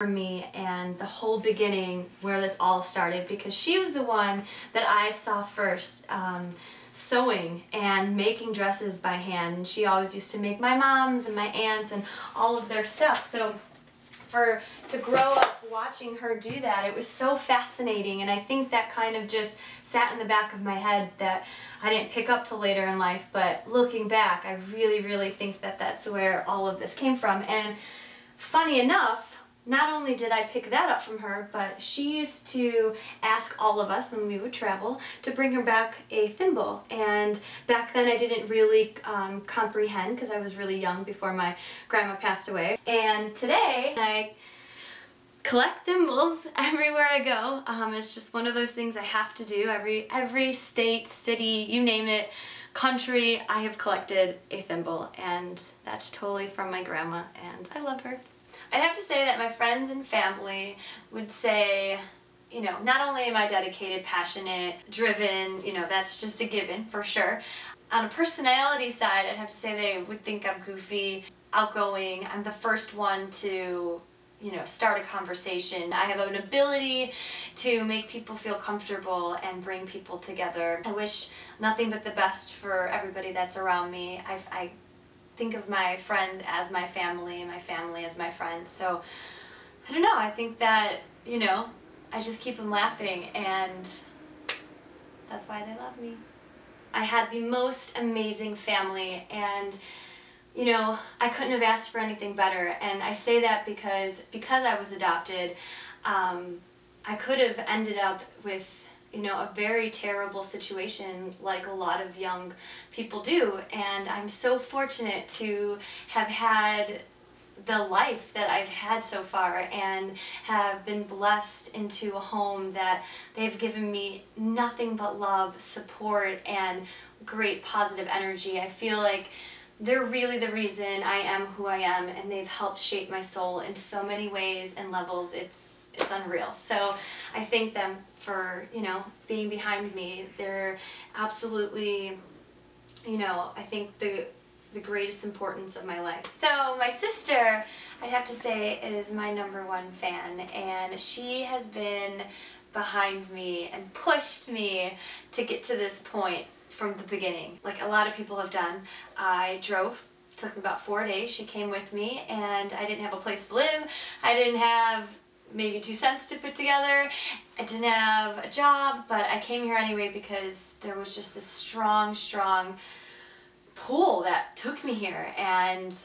for me and the whole beginning where this all started, because she was the one that I saw first sewing and making dresses by hand, and she always used to make my mom's and my aunt's and all of their stuff. So to grow up watching her do that, it was so fascinating, and I think that kind of just sat in the back of my head that I didn't pick up till later in life. But looking back, I really think that that's where all of this came from. And funny enough, not only did I pick that up from her, but she used to ask all of us when we would travel to bring her back a thimble. And back then I didn't really comprehend, because I was really young before my grandma passed away. And today I collect thimbles everywhere I go. It's just one of those things I have to do. Every state, city, you name it, country, I have collected a thimble, and that's totally from my grandma, and I love her. I'd have to say that my friends and family would say, you know, not only am I dedicated, passionate, driven, you know, that's just a given for sure. On a personality side, I'd have to say they would think I'm goofy, outgoing. I'm the first one to, you know, start a conversation. I have an ability to make people feel comfortable and bring people together. I wish nothing but the best for everybody that's around me. I think of my friends as my family and my family as my friends. So I don't know, I think that, you know, I just keep them laughing, and that's why they love me. I had the most amazing family, and you know, I couldn't have asked for anything better. And I say that because I was adopted, I could have ended up with, you know, a very terrible situation like a lot of young people do. And I'm so fortunate to have had the life that I've had so far, and have been blessed into a home that they've given me nothing but love, support, and great positive energy. I feel like they're really the reason I am who I am, and they've helped shape my soul in so many ways and levels. It's unreal. So I thank them for, you know, being behind me. They're absolutely, you know, I think the greatest importance of my life. So my sister, I'd have to say, is my #1 fan, and she has been behind me and pushed me to get to this point from the beginning, like a lot of people have done. I drove, took me about 4 days. She came with me, and I didn't have a place to live. I didn't have maybe 2 cents to put together. I didn't have a job, but I came here anyway because there was just this strong pull that took me here, and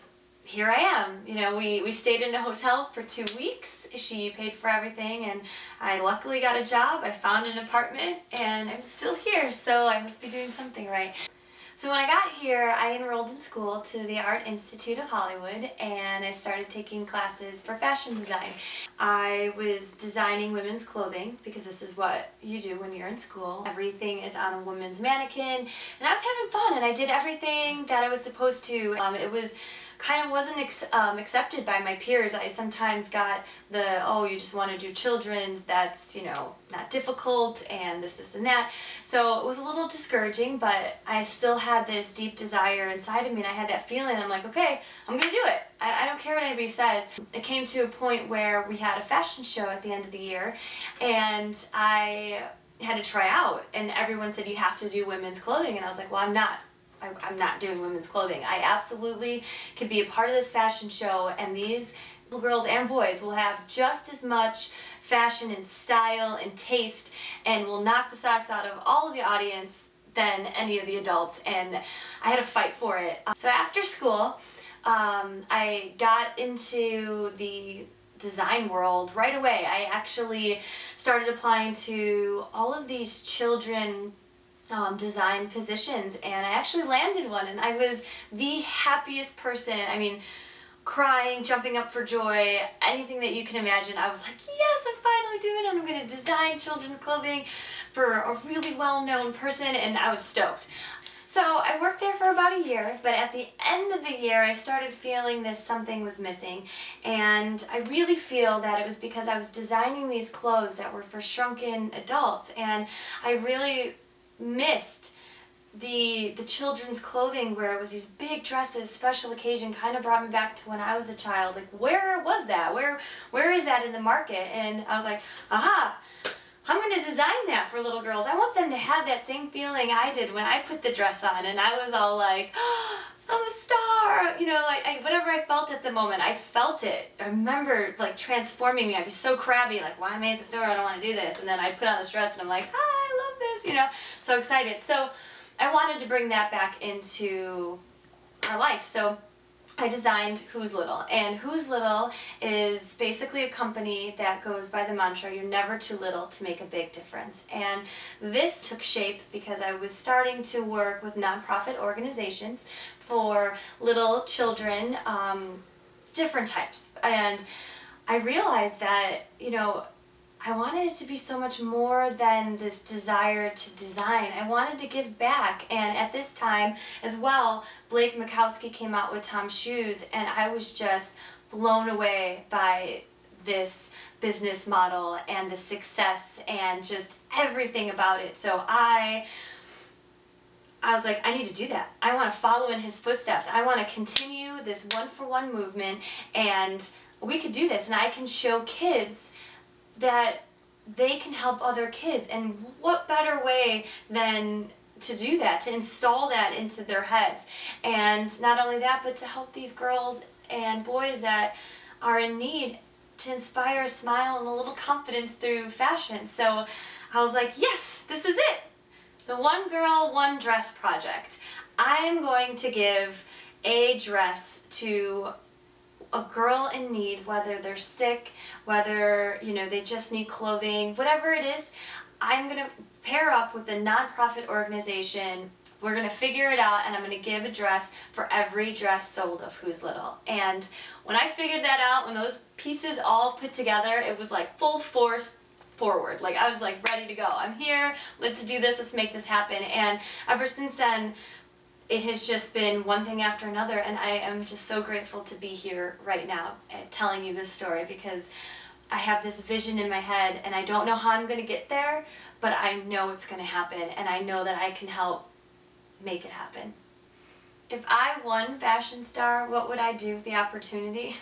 here I am. You know, we stayed in a hotel for 2 weeks. She paid for everything, and I luckily got a job. I found an apartment, and I'm still here, so I must be doing something right. So when I got here, I enrolled in school to the Art Institute of Hollywood, and I started taking classes for fashion design. I was designing women's clothing, because this is what you do when you're in school. Everything is on a woman's mannequin, and I was having fun, and I did everything that I was supposed to. It was kind of wasn't accepted by my peers. I sometimes got the, oh, you just want to do children's, that's, you know, not difficult, and this and that. So it was a little discouraging, but I still had this deep desire inside of me, and I had that feeling. I'm like, okay, I'm gonna do it. I don't care what anybody says. It came to a point where we had a fashion show at the end of the year, and I had to try out, and everyone said you have to do women's clothing, and I was like, well, I'm not doing women's clothing. I absolutely could be a part of this fashion show, and these little girls and boys will have just as much fashion and style and taste, and will knock the socks out of all of the audience than any of the adults, and I had to fight for it. So after school, I got into the design world right away. I actually started applying to all of these children design positions, and I actually landed one, and I was the happiest person. I mean, crying, jumping up for joy, anything that you can imagine. I was like, yes, I'm finally doing it. I'm going to design children's clothing for a really well-known person, and I was stoked. So I worked there for about a year, but at the end of the year I started feeling this something was missing, and I really feel that it was because I was designing these clothes that were for shrunken adults, and I really missed the children's clothing where it was these big dresses, special occasion, kind of brought me back to when I was a child. Like, where was that? Where is that in the market? And I was like, aha! I'm going to design that for little girls. I want them to have that same feeling I did when I put the dress on, and I was all like, oh, I'm a star, you know, like whatever I felt at the moment, I felt it. I remember like transforming me. I'd be so crabby, like, why am I at the store? I don't want to do this. And then I'd put on this dress and I'm like, hi, I love this, you know, so excited. So I wanted to bring that back into our life. So I designed Who's Little, and Who's Little is basically a company that goes by the mantra, you're never too little to make a big difference. And this took shape because I was starting to work with nonprofit organizations for little children, different types, and I realized that, you know, I wanted it to be so much more than this desire to design. I wanted to give back, and at this time as well, Blake Makowski came out with Tom's Shoes, and I was just blown away by this business model and the success and just everything about it. So I was like, I need to do that. I want to follow in his footsteps. I want to continue this one-for-one movement, and we could do this, and I can show kids that they can help other kids, and what better way than to do that, to install that into their heads. And not only that, but to help these girls and boys that are in need, to inspire a smile and a little confidence through fashion. So I was like, yes, this is it, the One Girl, One Dress project. I am going to give a dress to a girl in need, whether they're sick, whether, you know, they just need clothing, whatever it is. I'm going to pair up with a nonprofit organization. We're going to figure it out, and I'm going to give a dress for every dress sold of Who's Little. And when I figured that out, when those pieces all put together, it was like full force forward. Like, I was like ready to go. I'm here, let's do this, let's make this happen. And ever since then, it has just been one thing after another, and I am just so grateful to be here right now telling you this story, because I have this vision in my head and I don't know how I'm going to get there, but I know it's going to happen, and I know that I can help make it happen. If I won FashionStar, what would I do with the opportunity?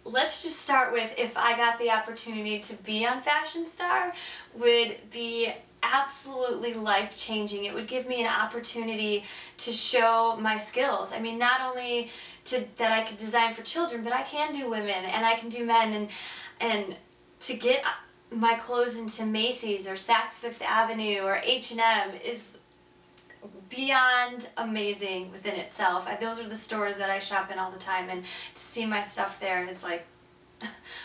Let's just start with, if I got the opportunity to be on FashionStar, would be absolutely life-changing. It would give me an opportunity to show my skills. I mean, not only that I could design for children, but I can do women and I can do men, and to get my clothes into Macy's or Saks Fifth Avenue or H&M is beyond amazing within itself. Those are the stores that I shop in all the time, and to see my stuff there, it's like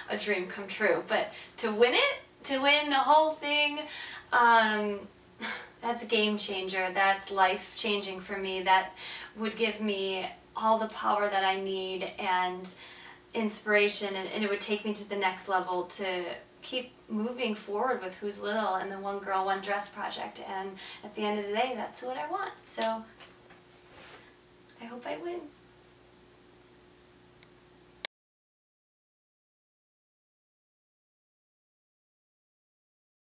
a dream come true. But to win it, to win the whole thing, that's a game changer. That's life changing for me. That would give me all the power that I need and inspiration, and it would take me to the next level to keep moving forward with Who's Little and the One Girl, One Dress project. And at the end of the day, that's what I want. So I hope I win.